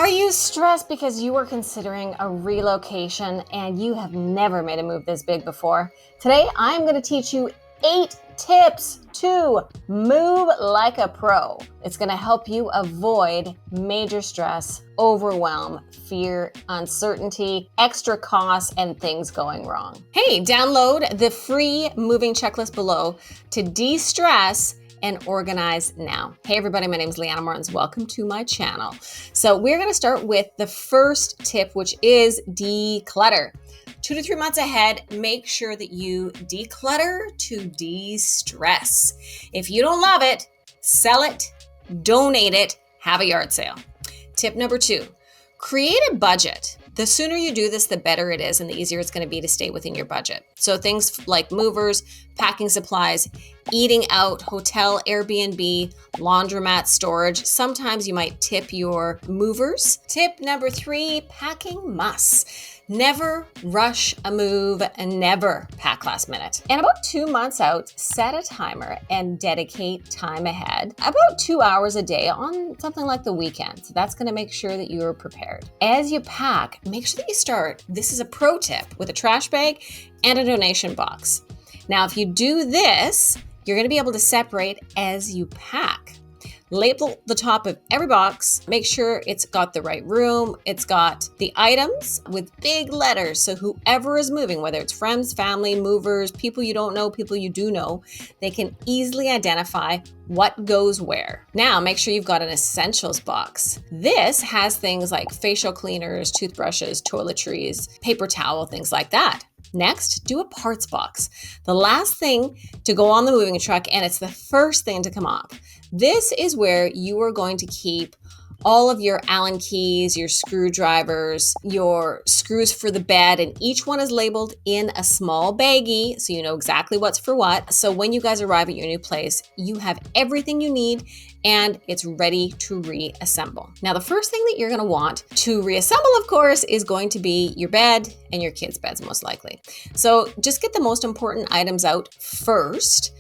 Are you stressed because you are considering a relocation and you have never made a move this big before? Today, I'm going to teach you 8 tips to move like a pro. It's going to help you avoid major stress, overwhelm, fear, uncertainty, extra costs, and things going wrong. Hey, download the free moving checklist below to de-stress and organize now. Hey everybody, my name is Leanna Martens. Welcome to my channel. So we're gonna start with the first tip, which is declutter. 2 to 3 months ahead, make sure that you declutter to de-stress. If you don't love it, sell it, donate it, have a yard sale. Tip number 2, create a budget. The sooner you do this, the better it is and the easier it's going to be to stay within your budget. So things like movers, packing supplies, eating out, hotel, Airbnb, laundromat, storage. Sometimes you might tip your movers. Tip number 3, packing musts. Never rush a move and never pack last minute. And about 2 months out, set a timer and dedicate time ahead, about 2 hours a day on something like the weekend. So that's going to make sure that you are prepared. As you pack, make sure that you start, this is a pro tip, with a trash bag and a donation box. Now, if you do this, you're going to be able to separate as you pack. Label the top of every box, make sure it's got the right room, it's got the items with big letters, so whoever is moving, whether it's friends, family, movers, people you don't know, people you do know, they can easily identify what goes where. Now, make sure you've got an essentials box. This has things like facial cleaners, toothbrushes, toiletries, paper towel, things like that. Next, do a parts box. The last thing to go on the moving truck, and it's the first thing to come off. This is where you are going to keep all of your Allen keys, your screwdrivers, your screws for the bed, and each one is labeled in a small baggie so you know exactly what's for what. So when you guys arrive at your new place, you have everything you need and it's ready to reassemble. Now, the first thing that you're going to want to reassemble, of course, is going to be your bed and your kids' beds, most likely. So just get the most important items out first.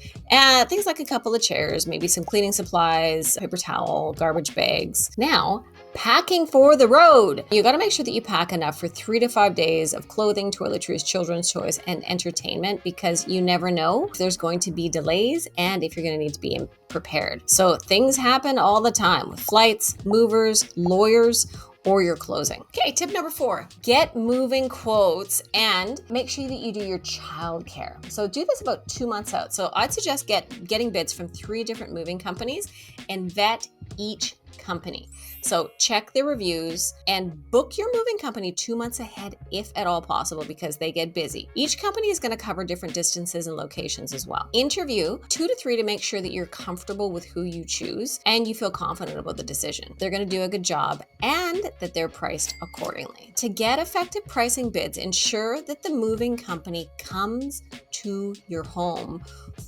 Things like a couple of chairs, maybe some cleaning supplies, paper towel, garbage bags. Now, packing for the road. You got to make sure that you pack enough for 3 to 5 days of clothing, toiletries, children's toys, and entertainment, because you never know if there's going to be delays and if you're going to need to be prepared. So things happen all the time with flights, movers, lawyers, or your closing. Okay, tip number 4, get moving quotes and make sure that you do your childcare. So do this about 2 months out. So I'd suggest getting bids from 3 different moving companies and vet each company. So check the reviews and book your moving company 2 months ahead if at all possible, because they get busy. Each company is going to cover different distances and locations as well. Interview 2 to 3 to make sure that you're comfortable with who you choose and you feel confident about the decision. They're going to do a good job and that they're priced accordingly. To get effective pricing bids, ensure that the moving company comes to your home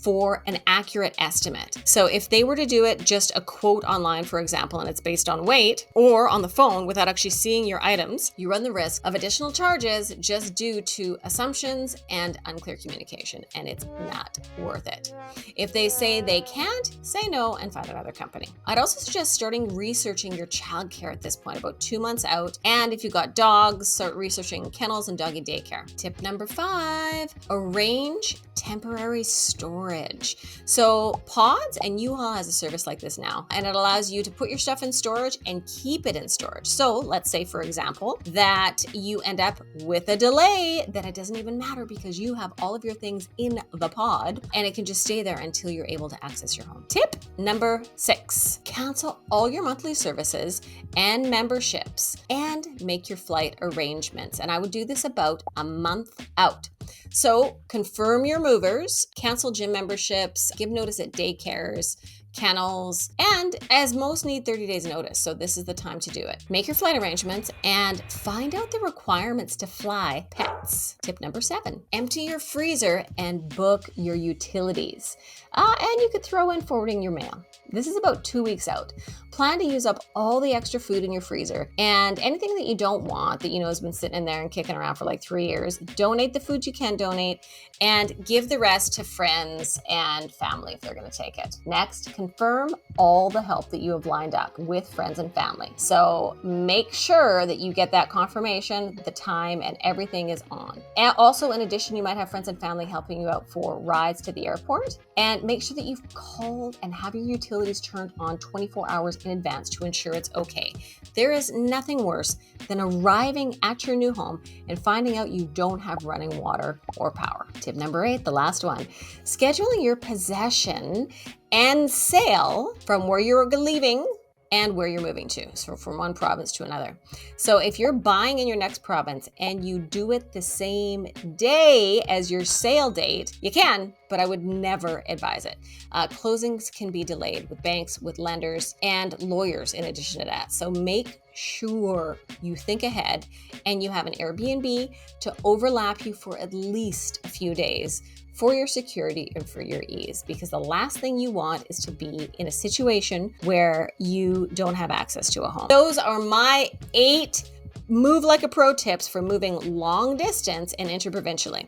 for an accurate estimate. So if they were to do it just a quote online, for example, and it's based on weight, or on the phone without actually seeing your items, you run the risk of additional charges just due to assumptions and unclear communication, and it's not worth it. If they say they can't, say no and find another company. I'd also suggest starting researching your childcare at this point, about 2 months out. And if you've got dogs, start researching kennels and doggy daycare. Tip number 5, arrange temporary storage. So Pods and U-Haul has a service like this now, and it allows you to put your stuff in storage and keep it in storage. So let's say, for example, that you end up with a delay, then it doesn't even matter because you have all of your things in the pod and it can just stay there until you're able to access your home. Tip number 6, cancel all your monthly services and memberships and make your flight arrangements. And I would do this about a month out. So confirm your movers, cancel gym memberships, give notice at daycares, kennels, and as most need 30 days notice. So this is the time to do it. Make your flight arrangements and find out the requirements to fly pets. Tip number 7, empty your freezer and book your utilities. And you could throw in forwarding your mail. This is about 2 weeks out. Plan to use up all the extra food in your freezer, and anything that you don't want that you know has been sitting in there and kicking around for like 3 years, donate the food you can donate and give the rest to friends and family if they're going to take it. Next, confirm all the help that you have lined up with friends and family. So make sure that you get that confirmation, the time, and everything is on. And also, in addition, you might have friends and family helping you out for rides to the airport. And make sure that you've called and have your utilities turned on 24 hours in advance to ensure it's okay. There is nothing worse than arriving at your new home and finding out you don't have running water or power. Tip number 8, the last one, scheduling your possession and sale from where you're leaving and where you're moving to, so from one province to another. So if you're buying in your next province and you do it the same day as your sale date, you can, but I would never advise it. Closings can be delayed with banks, with lenders, and lawyers in addition to that. So make sure you think ahead and you have an Airbnb to overlap you for at least a few days for your security and for your ease, because the last thing you want is to be in a situation where you don't have access to a home. Those are my 8 move like a pro tips for moving long distance and interprovincially.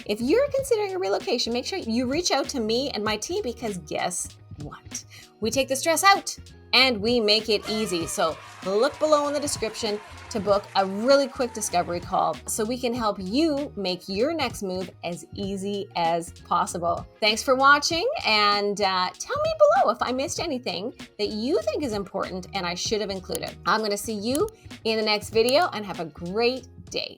If you're considering a relocation, make sure you reach out to me and my team, because guess what? We take the stress out and we make it easy. So look below in the description to book a really quick discovery call so we can help you make your next move as easy as possible. Thanks for watching, and tell me below if I missed anything that you think is important and I should have included. I'm going to see you in the next video, and have a great day.